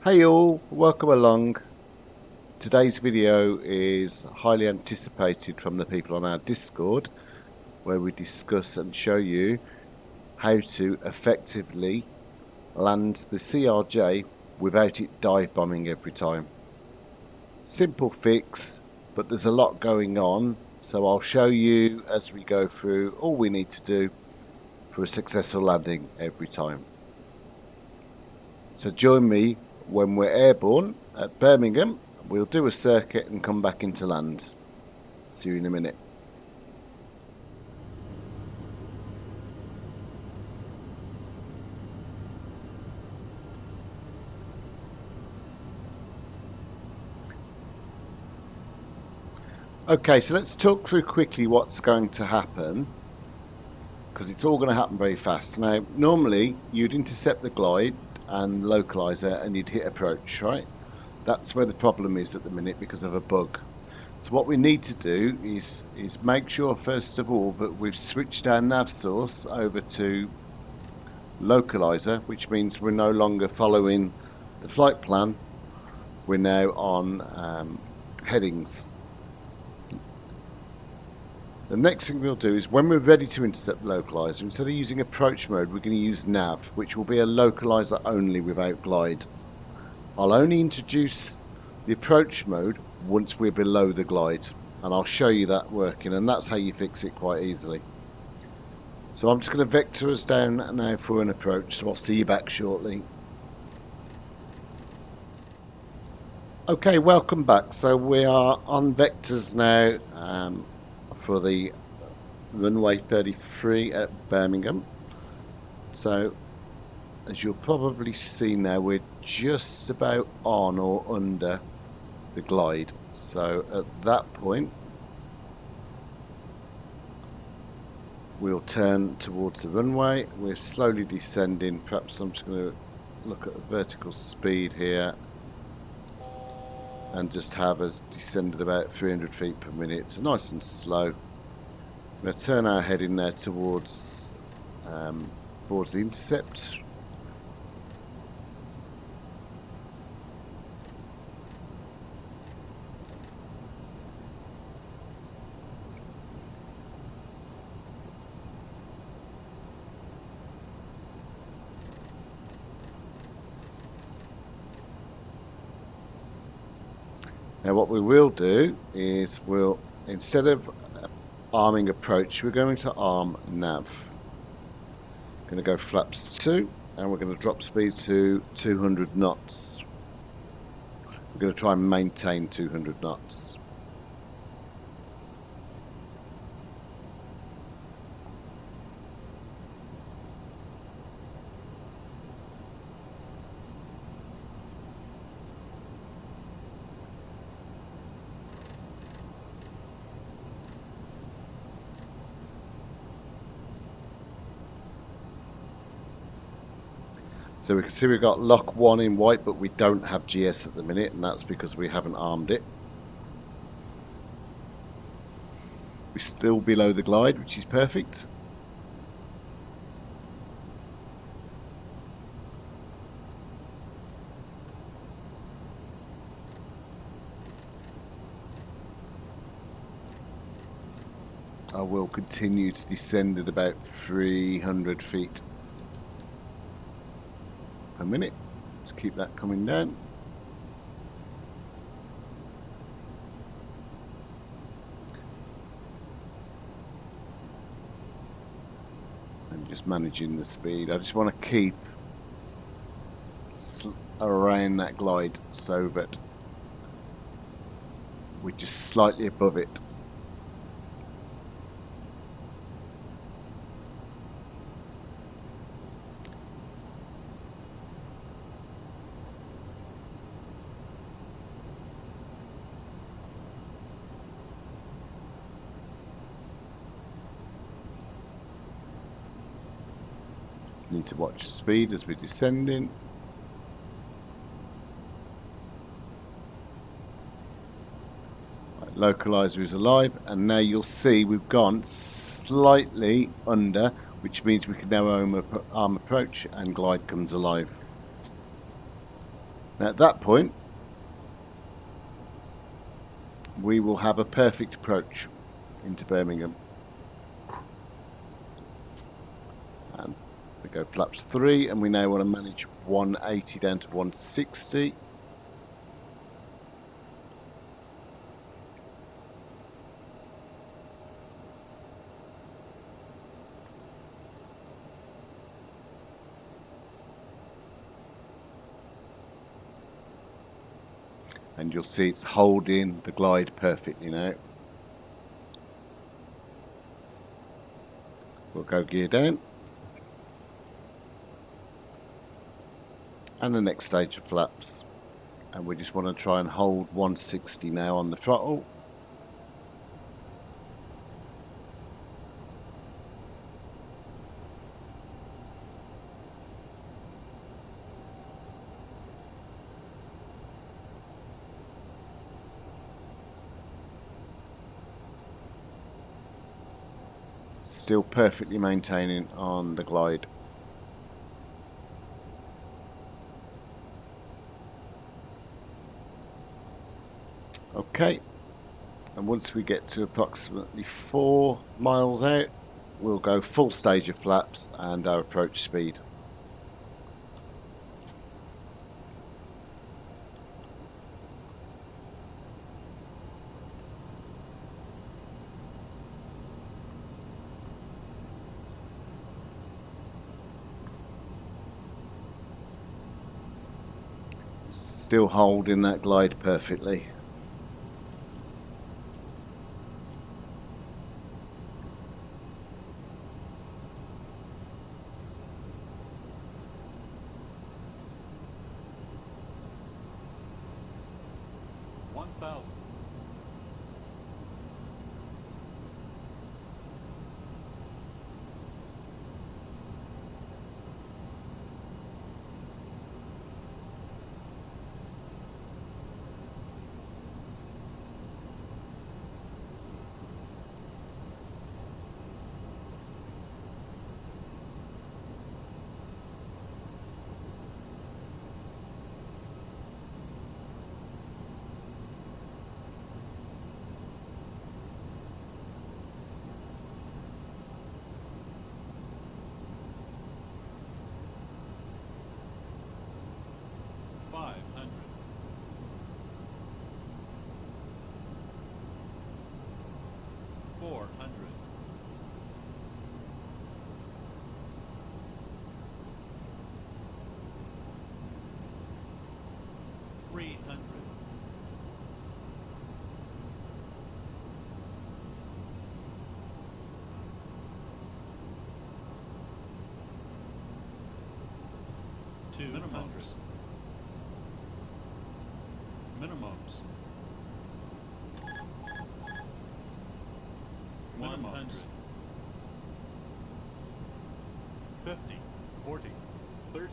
Hey all, welcome along. Today's video is highly anticipated from the people on our Discord, where we discuss and show you how to effectively land the CRJ without it dive bombing every time. Simple fix, but there's a lot going on, so I'll show you as we go through all we need to do for a successful landing every time. So join me when we're airborne at Birmingham. We'll do a circuit and come back into land. See you in a minute. Okay, so let's talk through quickly what's going to happen, because it's all going to happen very fast. Now, normally you'd intercept the glide and localizer and you'd hit approach, right? That's where the problem is at the minute because of a bug. So what we need to do is make sure first of all that we've switched our nav source over to localizer, which means we're no longer following the flight plan. We're now on headings. The next thing we'll do is when we're ready to intercept the localizer, instead of using approach mode, we're going to use nav, which will be a localizer only without glide. I'll only introduce the approach mode once we're below the glide, and I'll show you that working, and that's how you fix it quite easily. So I'm just going to vector us down now for an approach, so I'll see you back shortly. Okay, welcome back. So we are on vectors now for the runway 33 at Birmingham. So as you'll probably see now, we're just about on or under the glide. So at that point we'll turn towards the runway. We're slowly descending. Perhaps I'm just going to look at the vertical speed here and just have us descended about 300 feet per minute. So nice and slow. I'm going to turn our head in there towards the intercept. Now what we will do is we'll, instead of arming approach, we're going to arm nav. Going to go flaps 2 and we're going to drop speed to 200 knots. We're going to try and maintain 200 knots. So we can see we've got lock 1 in white, but we don't have GS at the minute, and that's because we haven't armed it. We're still below the glide, which is perfect. I will continue to descend at about 300 feet per minute. Just keep that coming down. And just managing the speed. I just want to keep around that glide so that we're just slightly above it. Need to watch the speed as we're descending. Right, localizer is alive, and now you'll see we've gone slightly under, which means we can now arm approach and glide comes alive. Now at that point, we will have a perfect approach into Birmingham. And we go flaps 3, and we now want to manage 180 down to 160. And you'll see it's holding the glide perfectly now. We'll go gear down. And the next stage of flaps. And we just want to try and hold 160 now on the throttle. Still perfectly maintaining on the glide. Okay, and once we get to approximately 4 miles out, we'll go full stage of flaps and our approach speed. Still holding that glide perfectly. Minimums. 100. 50. 40. 30.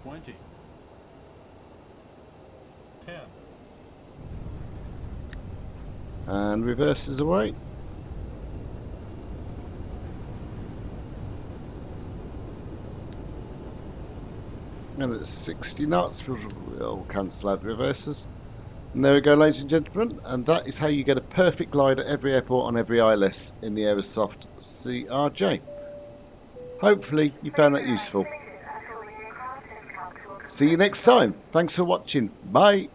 20. 10. And reverses away. And at 60 knots, we'll cancel out the reverses. And there we go, ladies and gentlemen, and that is how you get a perfect glide at every airport on every ILS in the Aerosoft CRJ. Hopefully you found that useful. See you next time. Thanks for watching. Bye.